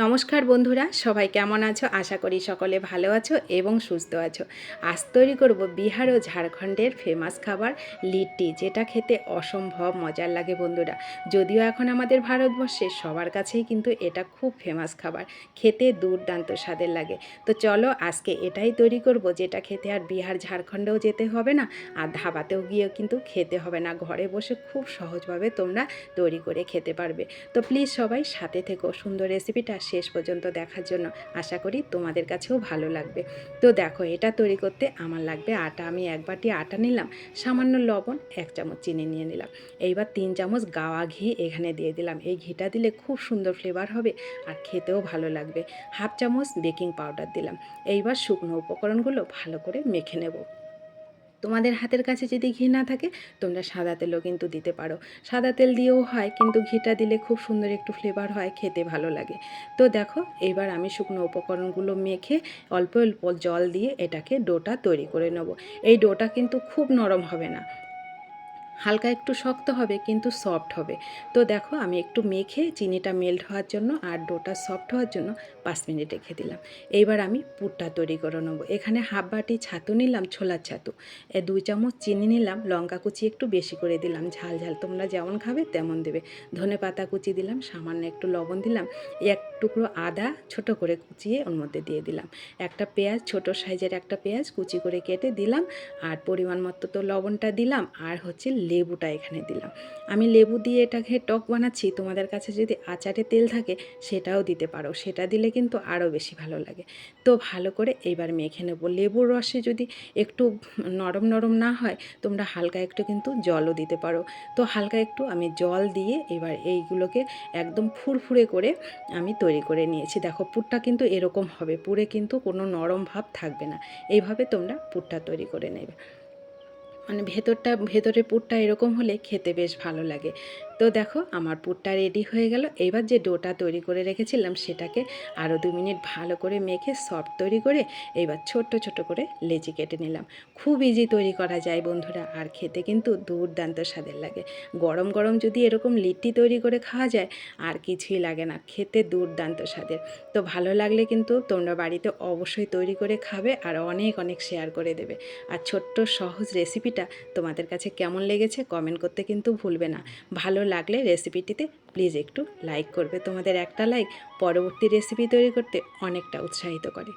নমস্কার বন্ধুরা, সবাই কেমন আছো? আশা করি সকলে ভালো আছো এবং সুস্থ আছো। আজ তৈরি করব বিহার ও ঝাড়খণ্ডের ফেমাস খাবার লিট্টি, যেটা খেতে অসম্ভব মজার লাগে বন্ধুরা। যদিও এখন আমাদের ভারতবর্ষে সবার কাছেই কিন্তু এটা খুব ফেমাস খাবার, খেতে দুর্দান্ত স্বাদের লাগে। তো চলো আজকে এটাই তৈরি করব, যেটা খেতে আর বিহার ঝাড়খণ্ডেও যেতে হবে না, আর ধাবাতেও গিয়েও কিন্তু খেতে হবে না। ঘরে বসে খুব সহজভাবে তোমরা তৈরি করে খেতে পারবে। তো প্লিজ সবাই সাথে থেকো সুন্দর রেসিপিটা শেষ পর্যন্ত দেখার জন্য। আশা করি তোমাদের কাছেও ভালো লাগবে। তো দেখো, এটা তৈরি করতে আমার লাগবে আটা। আমি 1 বাটি আটা নিলাম, সামান্য লবণ, 1 চামচ চিনি নিয়ে নিলাম। এইবার 3 চামচ গাওয়া ঘি এখানে দিয়ে দিলাম। এই ঘিটা দিলে খুব সুন্দর ফ্লেভার হবে আর খেতেও ভালো লাগবে। 1/2 চামচ বেকিং পাউডার দিলাম। এইবার শুকনো উপকরণগুলো ভালো করে মেখে নেব। তোমাদের হাতের কাছে যদি ঘি না থাকে তোমরা সাদা তেলও কিন্তু দিতে পারো। সাদা তেল দিয়েও হয়, কিন্তু ঘিটা দিলে খুব সুন্দর একটু ফ্লেভার হয়, খেতে ভালো লাগে। তো দেখো, এবার আমি শুকনো উপকরণগুলো মেখে অল্প অল্প জল দিয়ে এটাকে ডোটা তৈরি করে নেব। এই ডোটা কিন্তু খুব নরম হবে না, হালকা একটু শক্ত হবে কিন্তু সফট হবে। তো দেখো, আমি একটু মেখে চিনিটা মেল্ট হওয়ার জন্য আর ডোটা সফট হওয়ার জন্য 5 মিনিট রেখে দিলাম। এইবার আমি পুরটা তৈরি করে নেবো। এখানে 1/2 বাটি ছাতু নিলাম, ছোলার ছাতু। 2 চামচ চিনি নিলাম, লঙ্কা কুচি একটু বেশি করে দিলাম, ঝাল ঝাল তোমরা যেমন খাবে তেমন দেবে। ধনে পাতা কুচি দিলাম, সামান্য একটু লবণ দিলাম, 1 টুকরো আদা ছোট করে কুচিয়ে ওর মধ্যে দিয়ে দিলাম। একটা পেঁয়াজ, ছোট সাইজের একটা পেঁয়াজ কুচি করে কেটে দিলাম, আর পরিমাণ মতো তো লবণটা দিলাম, আর হচ্ছে লেবুটা এখানে দিলাম। আমি লেবু দিয়ে এটাকে টক বানাচ্ছি। তোমাদের কাছে যদি আচারে তেল থাকে সেটাও দিতে পারো, সেটা দিলে কিন্তু আরও বেশি ভালো লাগে। তো ভালো করে এইবার মেখে নেব। লেবুর রসে যদি একটু নরম নরম না হয়, তোমরা হালকা একটু কিন্তু জলও দিতে পারো। তো হালকা একটু আমি জল দিয়ে এবার এইগুলোকে একদম ফুরফুরে করে আমি তৈরি করে নিয়েছি। দেখো, পুরটা কিন্তু এরকম হবে, পুরে কিন্তু কোনো নরম ভাব থাকবে না। এইভাবে তোমরা পুরটা তৈরি করে নেবে। মানে ভেতরের পুরটা এরকম হলে খেতে বেশ ভালো লাগে। তো দেখো, আমার পুরটা রেডি হয়ে গেল। এবার যে ডোটা তৈরি করে রেখেছিলাম সেটাকে আরও 2 মিনিট ভালো করে মেখে সফট তৈরি করে এইবার ছোট্ট ছোট করে লেচি কেটে নিলাম। খুব ইজি তৈরি করা যায় বন্ধুরা, আর খেতে কিন্তু দুর্দান্ত স্বাদের লাগে। গরম গরম যদি এরকম লিট্টি তৈরি করে খাওয়া যায় আর কিছুই লাগে না, খেতে দুর্দান্ত স্বাদের। তো ভালো লাগলে কিন্তু তোমরা বাড়িতে অবশ্যই তৈরি করে খাবে আর অনেক অনেক শেয়ার করে দেবে। আর ছোট্ট সহজ রেসিপিটা তোমাদের কাছে কেমন লেগেছে কমেন্ট করতে কিন্তু ভুলবে না। ভালো লাগলে রেসিপিটিতে প্লিজ একটু লাইক করবে। তোমাদের একটা লাইক পরবর্তী রেসিপি তৈরি করতে অনেকটা উৎসাহিত করে।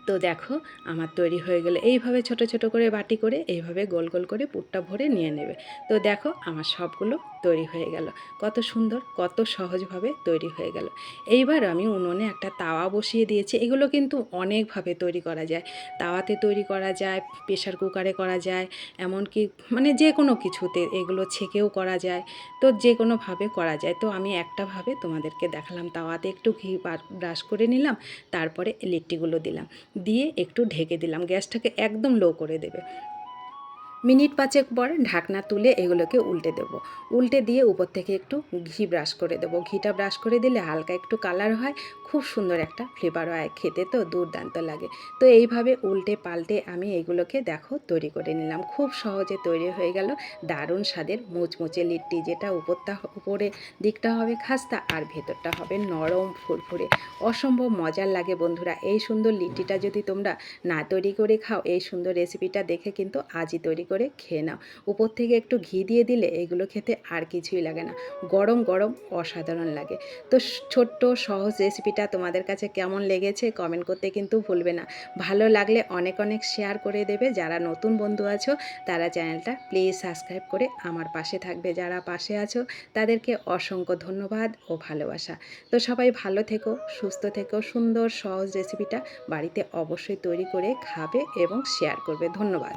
তো দেখো, আমার তৈরি হয়ে গেল। এইভাবে ছোট ছোট করে বাটি করে এইভাবে গোল গোল করে পুরটা ভরে নিয়ে নেবে। তো দেখো, আমার সবগুলো তৈরি হয়ে গেল। কত সুন্দর, কত সহজভাবে তৈরি হয়ে গেল। এইবার আমি উনুনে একটা তাওয়া বসিয়ে দিয়েছি। এগুলো কিন্তু অনেকভাবে তৈরি করা যায়। তাওয়াতে তৈরি করা যায়, প্রেশার কুকারে করা যায়, এমনকি মানে যে কোনো কিছুতে এগুলো ছেঁকেও করা যায়। তো যে কোনোভাবে করা যায়। তো আমি একটাভাবে তোমাদেরকে দেখালাম। তাওয়াতে একটু ঘি ব্রাশ করে নিলাম, তারপরে লিট্টিগুলো দিলাম, দিয়ে একটু ঢেকে দিলাম। গ্যাসটাকে একদম লো করে দেবে। মিনিট 5 পর ঢাকনা তুলে এগুলোকে উল্টে দেবো। উল্টে দিয়ে উপর থেকে একটু ঘি ব্রাশ করে দেবো। ঘিটা ব্রাশ করে দিলে হালকা একটু কালার হয়, খুব সুন্দর একটা ফ্লেভার হয়, খেতে তো দুর্দান্ত লাগে। তো এইভাবে উল্টে পাল্টে আমি এইগুলোকে দেখো তৈরি করে নিলাম। খুব সহজে তৈরি হয়ে গেল দারুণ স্বাদের মুচমুচে লিট্টি, যেটা উপরে দিকটা হবে খাস্তা আর ভেতরটা হবে নরম ফুরফুরে। অসম্ভব মজার লাগে বন্ধুরা। এই সুন্দর লিট্টিটা যদি তোমরা না তৈরি করে খাও, এই সুন্দর রেসিপিটা দেখে কিন্তু আজই তৈরি করে খেয়ে নাও। উপর থেকে একটু ঘি দিয়ে দিলে এগুলো খেতে আর কিছুই লাগে না, গরম গরম অসাধারণ লাগে। তো ছোট্ট সহজ রেসিপিটা তোমাদের কাছে কেমন লেগেছে কমেন্ট করতে কিন্তু ভুলবে না। ভালো লাগলে অনেক অনেক শেয়ার করে দেবে। যারা নতুন বন্ধু আছো তারা চ্যানেলটা প্লিজ সাবস্ক্রাইব করে আমার পাশে থাকবে। যারা পাশে আছো তাদেরকে অসংখ্য ধন্যবাদ ও ভালোবাসা। তো সবাই ভালো থেকো, সুস্থ থেকো। সুন্দর সহজ রেসিপিটা বাড়িতে অবশ্যই তৈরি করে খাবে এবং শেয়ার করবে। ধন্যবাদ।